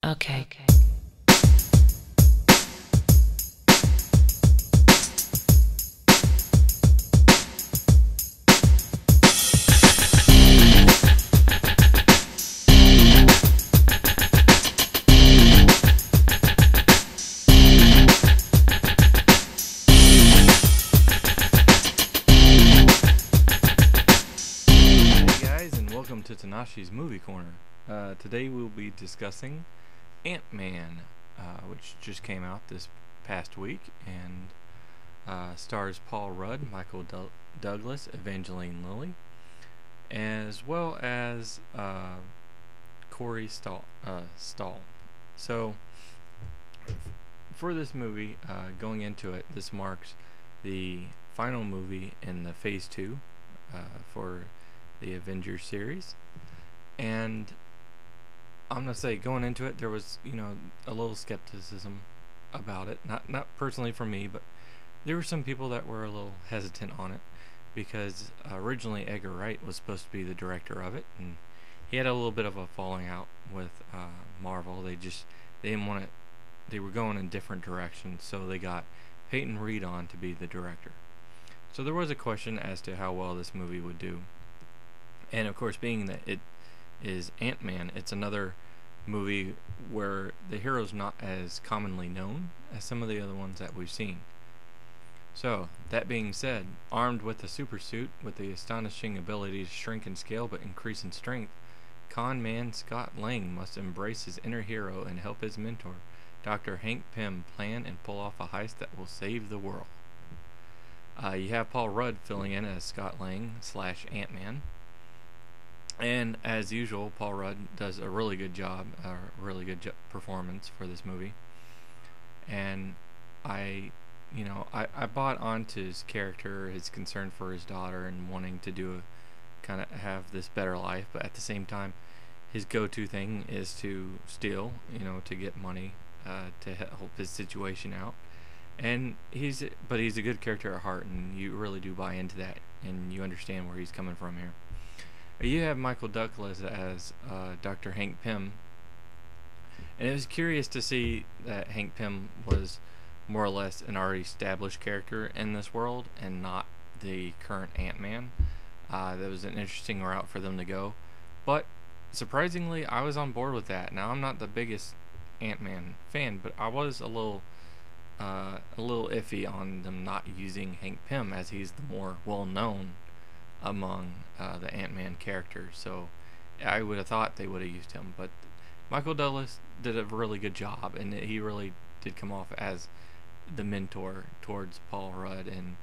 Okay. Hey guys, and welcome to Tnashi's Movie Corner. Today we'll be discussing Ant-Man, which just came out this past week and stars Paul Rudd, Michael Douglas, Evangeline Lilly, as well as Corey Stahl. So, for this movie, going into it, this marks the final movie in the Phase 2 for the Avengers series, and I'm gonna say going into it there was a little skepticism about it, not personally for me, but there were some people that were a little hesitant on it because originally Edgar Wright was supposed to be the director of it, and he had a little bit of a falling out with Marvel. They didn't want it. They were going in different directions, so they got Peyton Reed on to be the director. So there was a question as to how well this movie would do. And of course, being that it is Ant-Man, it's another movie where the hero's not as commonly known as some of the other ones that we've seen. So, that being said, armed with a super suit with the astonishing ability to shrink in scale but increase in strength, con man Scott Lang must embrace his inner hero and help his mentor, Dr. Hank Pym, plan and pull off a heist that will save the world. You have Paul Rudd filling in as Scott Lang / Ant-Man. And as usual, Paul Rudd does a really good job, performance for this movie. And I bought onto his character, his concern for his daughter, and wanting to kind of have this better life. But at the same time, his go-to thing is to steal, to get money, to help his situation out. And he's a good character at heart, and you really do buy into that, and you understand where he's coming from here. You have Michael Douglas as Dr. Hank Pym, and it was curious to see that Hank Pym was more or less an already established character in this world and not the current Ant-Man. That was an interesting route for them to go, but surprisingly, I was on board with that. Now, I'm not the biggest Ant-Man fan, but I was a little iffy on them not using Hank Pym, as he's the more well-known among the Ant-Man characters. So I would have thought they would have used him, but Michael Douglas did a really good job, and he really did come off as the mentor towards Paul Rudd, and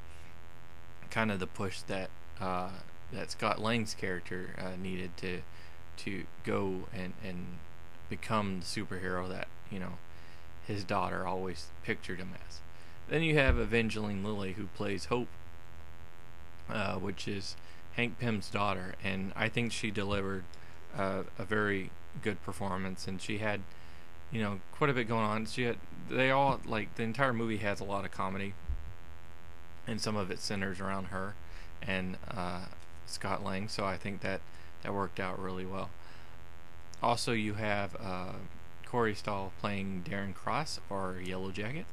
kind of the push that Scott Lang's character needed to go and become the superhero that his daughter always pictured him as. Then you have Evangeline Lilly, who plays Hope, which is Hank Pym's daughter, and I think she delivered a very good performance, and she had quite a bit going on. The entire movie has a lot of comedy, and some of it centers around her and Scott Lang, so I think that worked out really well. Also, you have Corey Stahl playing Darren Cross, or Yellow Jacket,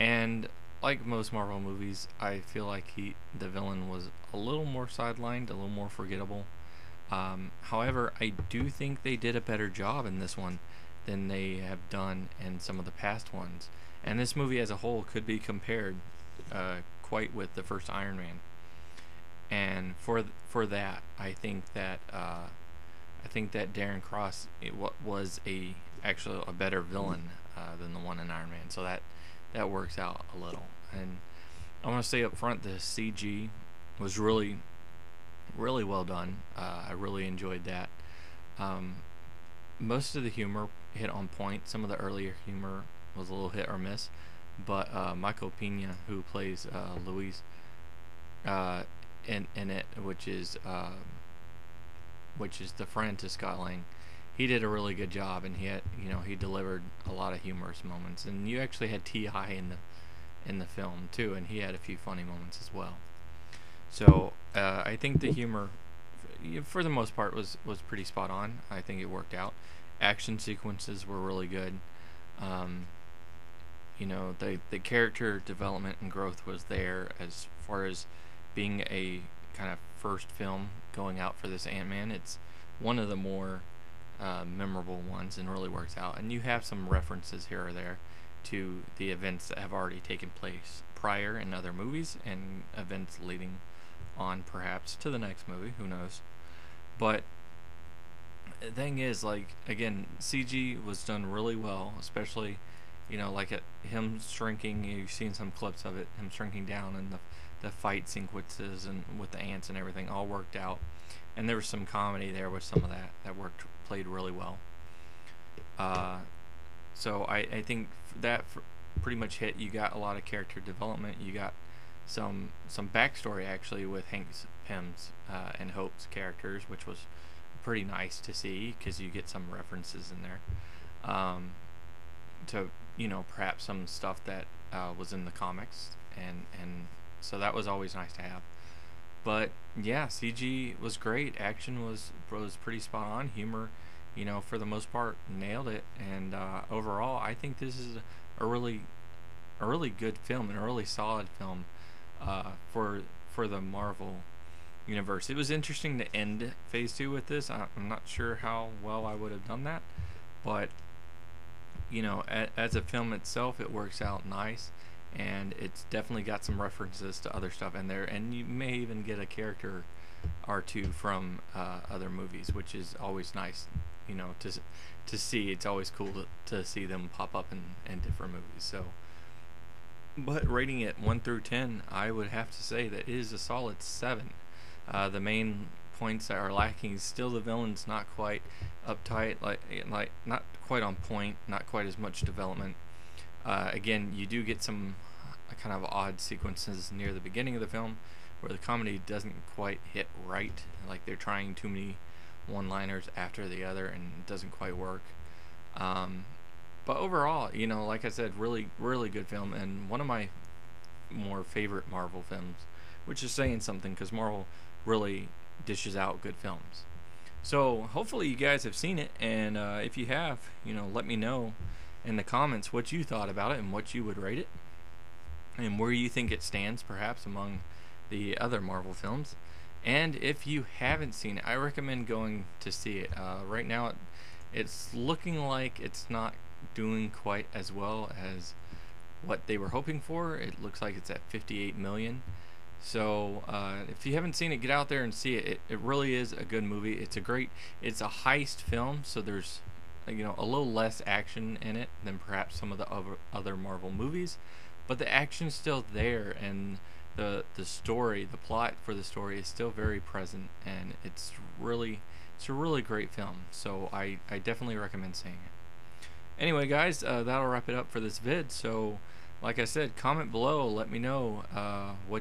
and like most Marvel movies, I feel like the villain was a little more sidelined, a little more forgettable. However, I do think they did a better job in this one than they have done in some of the past ones. And this movie as a whole could be compared quite with the first Iron Man. And for that, I think that Darren Cross was actually a better villain than the one in Iron Man. So that works out a little. And I want to say up front, the CG was really, really well done. I really enjoyed that. Most of the humor hit on point. Some of the earlier humor was a little hit or miss, but Michael Pena, who plays Luis in it, which is the friend to Scott Lang, he did a really good job, and he delivered a lot of humorous moments. And you actually had T.I. in the film too, and he had a few funny moments as well. So I think the humor, for the most part, was pretty spot on. I think it worked out, Action sequences were really good. Um, the character development and growth was there as far as being a kind of first film going out for this Ant-Man. It's one of the more memorable ones and really works out. And you have some references here or there to the events that have already taken place prior in other movies and events leading on perhaps to the next movie. Who knows? But the thing is, like, again, CG was done really well, especially, like him shrinking. You've seen some clips of it, him shrinking down, and the fight sequences and with the ants and everything all worked out. And there was some comedy there with some of that played really well. So I think that pretty much hit. You got a lot of character development. You got some backstory actually with Hank Pym's and Hope's characters, which was pretty nice to see because you get some references in there to perhaps some stuff that was in the comics, and so that was always nice to have. But yeah, CG was great. Action was pretty spot on. Humor, for the most part, nailed it. And overall, I think this is a really good film and a really solid film for the Marvel universe. It was interesting to end Phase 2 with this. I'm not sure how well I would have done that, but as a film itself, it works out nice. And it's definitely got some references to other stuff in there, and you may even get a character or two from other movies, which is always nice, to see. It's always cool to see them pop up in different movies. So, but rating it 1 through 10, I would have to say that it is a solid 7. The main points that are lacking is still the villain's not quite uptight, like not quite on point, not quite as much development. Again, you do get some kind of odd sequences near the beginning of the film where the comedy doesn't quite hit right, like they're trying too many one-liners after the other and it doesn't quite work. But overall, like I said, really good film, and one of my more favorite Marvel films, which is saying something because Marvel really dishes out good films. So hopefully you guys have seen it, and if you have, let me know in the comments what you thought about it and what you would rate it and where you think it stands perhaps among the other Marvel films. And if you haven't seen it, I recommend going to see it. Right now it's looking like it's not doing quite as well as what they were hoping for. It looks like it's at 58 million. So if you haven't seen it, get out there and see it. It really is a good movie. It's a heist film, so there's a little less action in it than perhaps some of the other Marvel movies, but the action's still there, and the story, the plot for the story is still very present, and it's a really great film. So I definitely recommend seeing it. Anyway, guys, that'll wrap it up for this vid. So like I said, comment below, let me know what